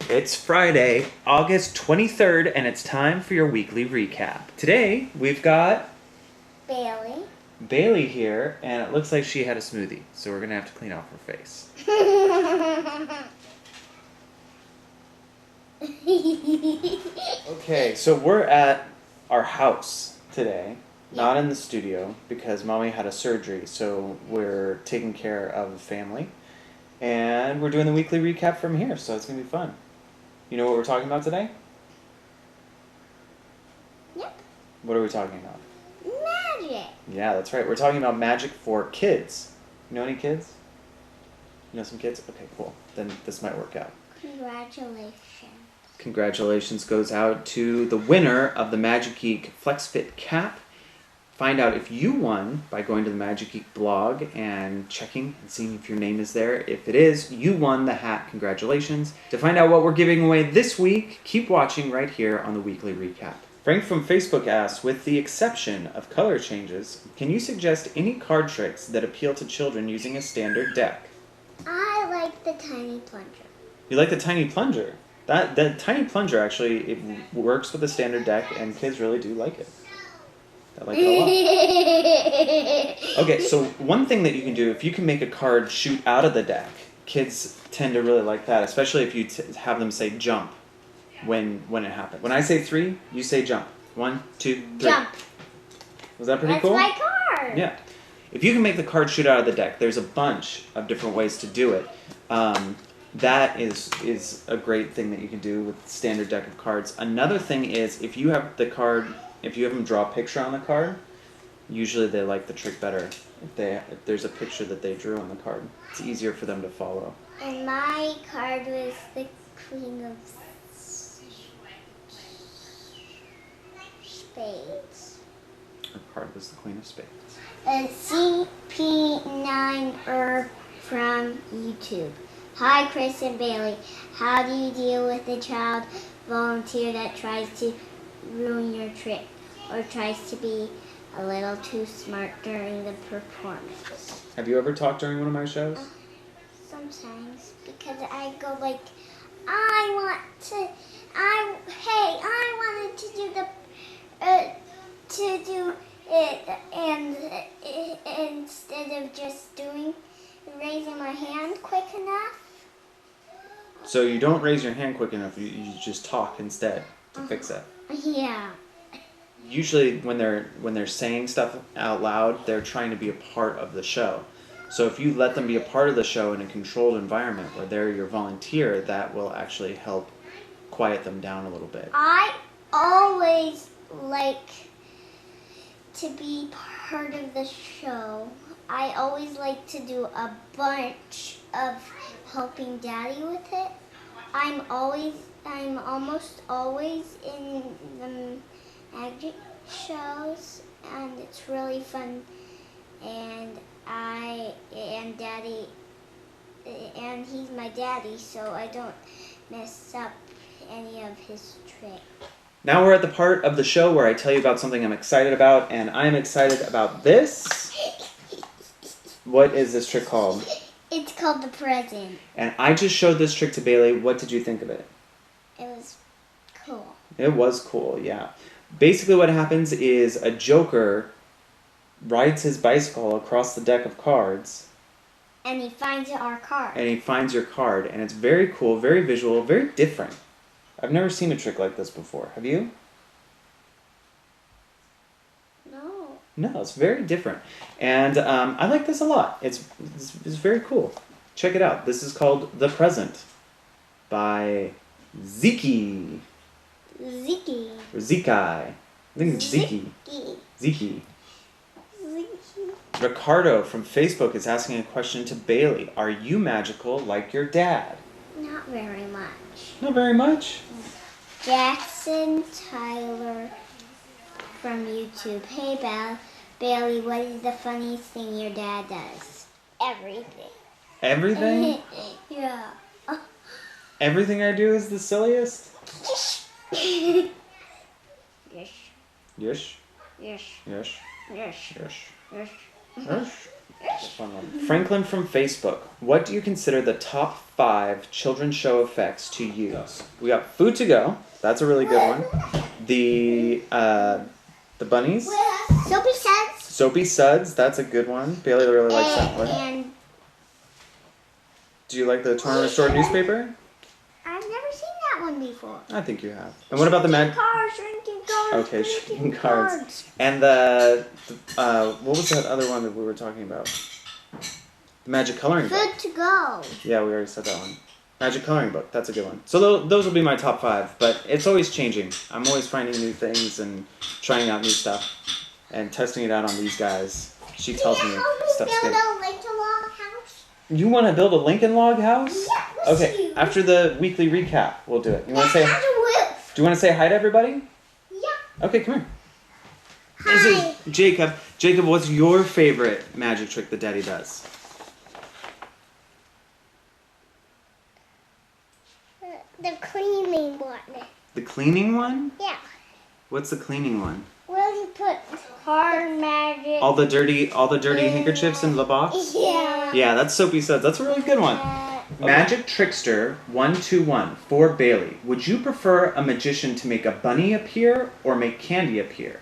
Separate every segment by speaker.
Speaker 1: It's Friday, August 23rd, and it's time for your weekly recap. Today, we've got
Speaker 2: Bailey.
Speaker 1: Bailey here, and it looks like she had a smoothie, so we're going to have to clean off her face. Okay, so we're at our house today, not in the studio, because Mommy had a surgery, so we're taking care of the family. And we're doing the weekly recap from here, so it's going to be fun. You know what we're talking about today?
Speaker 2: Yep.
Speaker 1: What are we talking about?
Speaker 2: Magic.
Speaker 1: Yeah, that's right. We're talking about magic for kids. You know any kids? You know some kids? Okay, cool. Then this might work out.
Speaker 2: Congratulations.
Speaker 1: Congratulations goes out to the winner of the Magic Geek FlexFit cap. Find out if you won by going to the Magic Geek blog and checking and seeing if your name is there. If it is, you won the hat. Congratulations. To find out what we're giving away this week, keep watching right here on the weekly recap. Frank from Facebook asks, with the exception of color changes, can you suggest any card tricks that appeal to children using a standard deck?
Speaker 2: I like the tiny plunger.
Speaker 1: You like the tiny plunger? That tiny plunger actually, it works with the standard deck, and kids really do like it. I like it a lot. Okay, so one thing that you can do, if you can make a card shoot out of the deck, kids tend to really like that, especially if you have them say jump when it happens. When I say 3, you say jump. 1, 2, 3.
Speaker 2: Jump.
Speaker 1: Was that pretty
Speaker 2: That's
Speaker 1: cool?
Speaker 2: my card.
Speaker 1: Yeah. If you can make the card shoot out of the deck, there's a bunch of different ways to do it. That is a great thing that you can do with the standard deck of cards. Another thing is if you have the card, if you have them draw a picture on the card, usually they like the trick better if there's a picture that they drew on the card. It's easier for them to follow.
Speaker 2: And my card was the Queen of Spades.
Speaker 1: Her card was the Queen of Spades.
Speaker 2: A CP9 from YouTube. Hi, Chris and Bailey. How do you deal with a child volunteer that tries to ruin your trick or tries to be a little too smart during the performance?
Speaker 1: Have you ever talked during one of my shows?
Speaker 2: Sometimes, because I go like, I wanted to do it, and instead of just raising my hand quick enough.
Speaker 1: So you don't raise your hand quick enough, you just talk instead to fix it.
Speaker 2: Yeah.
Speaker 1: Usually when they're saying stuff out loud, they're trying to be a part of the show. So if you let them be a part of the show in a controlled environment where they're your volunteer, that will actually help quiet them down a little bit.
Speaker 2: I always like to be part of the show. I always like to do a bunch of helping Daddy with it. I'm almost always in the magic shows, and it's really fun. And Daddy, and he's my daddy, so I don't mess up any of his tricks.
Speaker 1: Now we're at the part of the show where I tell you about something I'm excited about, and I'm excited about this. What is this trick called?
Speaker 2: It's called the present.
Speaker 1: And I just showed this trick to Bailey. What did you think of it?
Speaker 2: It was cool.
Speaker 1: It was cool, yeah. Basically what happens is a joker rides his bicycle across the deck of cards.
Speaker 2: And he finds our card.
Speaker 1: And he finds your card. And it's very cool, very visual, very different. I've never seen a trick like this before. Have you?
Speaker 2: No.
Speaker 1: No, it's very different. And I like this a lot. It's very cool. Check it out. This is called The Present by Ziki.
Speaker 2: Ziki.
Speaker 1: Or Zikai. I think it's Ziki. Ziki. Ricardo from Facebook is asking a question to Bailey. Are you magical like your dad?
Speaker 2: Not very much.
Speaker 1: Not very much.
Speaker 2: Jackson Tyler from YouTube. Hey, Bailey, what is the funniest thing your dad does? Everything.
Speaker 1: Everything?
Speaker 2: Yeah.
Speaker 1: Everything I do is the silliest?
Speaker 2: Yes.
Speaker 1: Yes.
Speaker 2: Yes.
Speaker 1: Yes.
Speaker 2: Yes.
Speaker 1: Yes.
Speaker 2: Yes.
Speaker 1: Yes. That's a fun one. Franklin from Facebook. What do you consider the top 5 children's show effects to use? We got Food to Go. That's a really good one. The bunnies.
Speaker 2: Soapy Suds.
Speaker 1: Soapy Suds. That's a good one. Bailey really likes that one.
Speaker 2: And
Speaker 1: Do you like the Torn and Restored newspaper?
Speaker 2: I've never seen that one before.
Speaker 1: I think you have. And what about the
Speaker 2: Shrinking cars.
Speaker 1: Okay, shrinking cards. And the what was that other one that we were talking about? The Magic Coloring Book.
Speaker 2: Food to Go.
Speaker 1: Yeah, we already said that one. Magic Coloring Book. That's a good one. So those will be my top 5, but it's always changing. I'm always finding new things and trying out new stuff and testing it out on these guys. She tells me stuff's good.
Speaker 2: Build a Lincoln Log house.
Speaker 1: You want to build a Lincoln Log house?
Speaker 2: Yeah, let's
Speaker 1: Okay,
Speaker 2: see.
Speaker 1: after the weekly recap, we'll do it. You want to say?
Speaker 2: Has a roof.
Speaker 1: Do you want to say hi to everybody?
Speaker 2: Yeah.
Speaker 1: Okay, come here.
Speaker 2: Hi.
Speaker 1: This is Jacob. Jacob, what's your favorite magic trick that Daddy does?
Speaker 2: The cleaning one.
Speaker 1: The cleaning one?
Speaker 2: Yeah.
Speaker 1: What's the cleaning one?
Speaker 2: Where you put hard magic.
Speaker 1: All the dirty handkerchiefs in the box?
Speaker 2: Yeah.
Speaker 1: Yeah, that's Soapy Suds. That's a really good one. Magic Trickster 121 for Bailey. Would you prefer a magician to make a bunny appear or make candy appear?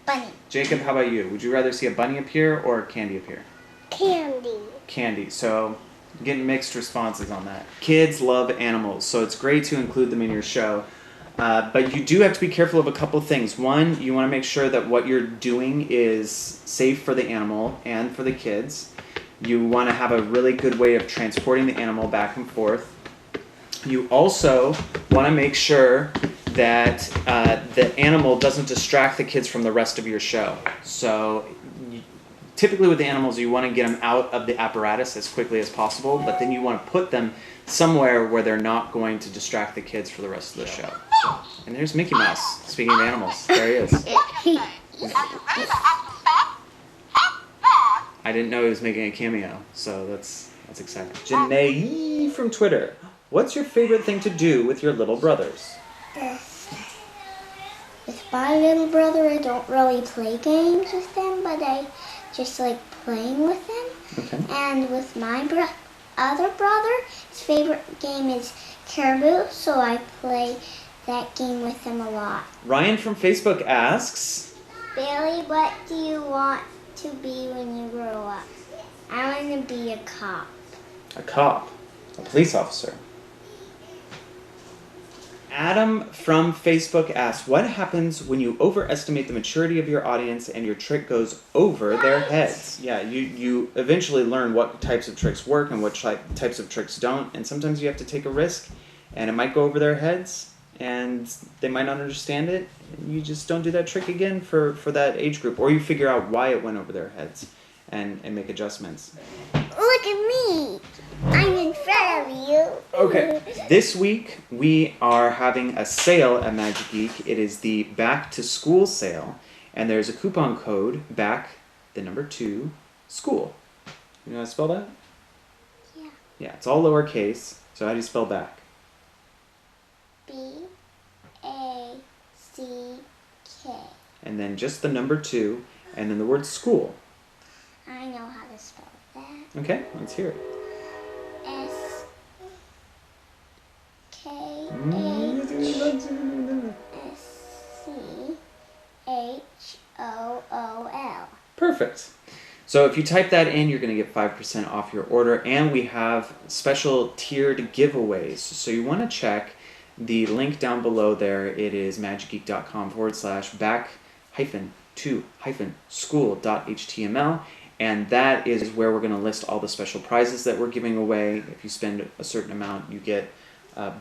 Speaker 2: Bunny.
Speaker 1: Jacob, how about you? Would you rather see a bunny appear or candy appear?
Speaker 2: Candy.
Speaker 1: Candy. So, getting mixed responses on that. Kids love animals, so it's great to include them in your show. But you do have to be careful of a couple things. One, you want to make sure that what you're doing is safe for the animal and for the kids. You want to have a really good way of transporting the animal back and forth. You also want to make sure that the animal doesn't distract the kids from the rest of your show. So typically with the animals, you want to get them out of the apparatus as quickly as possible, but then you want to put them somewhere where they're not going to distract the kids for the rest of the show. So, and there's Mickey Mouse. Speaking of animals, there he is. I didn't know he was making a cameo, so that's exciting. Janae from Twitter. What's your favorite thing to do with your little brothers?
Speaker 2: With my little brother, I don't really play games with them, but I just like playing with them.
Speaker 1: Okay.
Speaker 2: And with my other brother, his favorite game is Caribou, so I play that game with him a lot.
Speaker 1: Ryan from Facebook asks,
Speaker 2: Bailey, what do you want to be when you grow up? I want to be a cop.
Speaker 1: a cop, a police officer. Adam from Facebook asks, what happens when you overestimate the maturity of your audience and your trick goes over their heads? Yeah, you eventually learn what types of tricks work and what types of tricks don't, and sometimes you have to take a risk, and it might go over their heads, and they might not understand it, and you just don't do that trick again for that age group, or you figure out why it went over their heads and make adjustments.
Speaker 2: Look at me. I'm in front of you.
Speaker 1: Okay, this week we are having a sale at Magic Geek. It is the Back to School sale, and there's a coupon code, BACK2 SCHOOL. You know how to spell that?
Speaker 2: Yeah.
Speaker 1: Yeah, it's all lowercase. So how do you spell back?
Speaker 2: B-A-C-K.
Speaker 1: And then just the number 2, and then the word school.
Speaker 2: I know how to spell that.
Speaker 1: Okay, let's hear it.
Speaker 2: S-K-A-S-C-H-O-O-L.
Speaker 1: Perfect. So if you type that in, you're going to get 5% off your order, and we have special tiered giveaways. So you want to check the link down below there. It is magicgeek.com/back-2-school.html, and that is where we're going to list all the special prizes that we're giving away. If you spend a certain amount, you get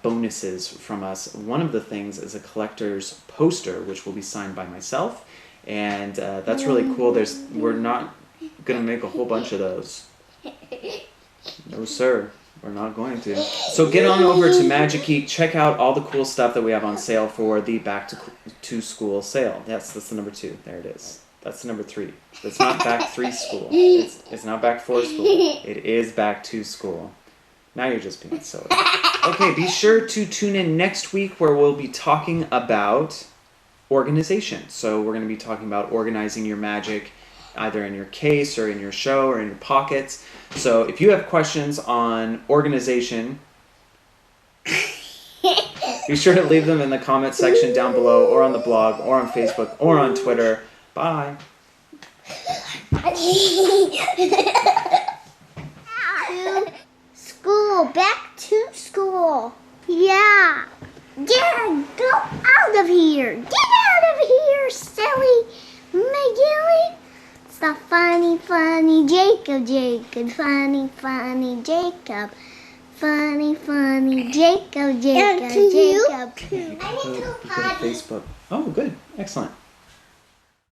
Speaker 1: bonuses from us. One of the things is a collector's poster, which will be signed by myself, and that's really cool. We're not going to make a whole bunch of those. No, sir. We're not going to. So get on over to Magic Geek. Check out all the cool stuff that we have on sale for the Back to School sale. Yes, that's the number 2. There it is. That's the number 3. It's not Back 3 School. It's not Back 4 School. It is Back to School. Now you're just being silly. Okay, be sure to tune in next week where we'll be talking about organization. So we're going to be talking about organizing your magic either in your case or in your show or in your pockets. So if you have questions on organization, be sure to leave them in the comment section down below, or on the blog, or on Facebook, or on Twitter. Bye.
Speaker 2: School, back to school. Yeah. Dad, go out of here. Get out of here, silly McGilly. It's the funny Jacob, funny Jacob. Funny Jacob, Jacob.
Speaker 1: Facebook. Oh, good. Excellent.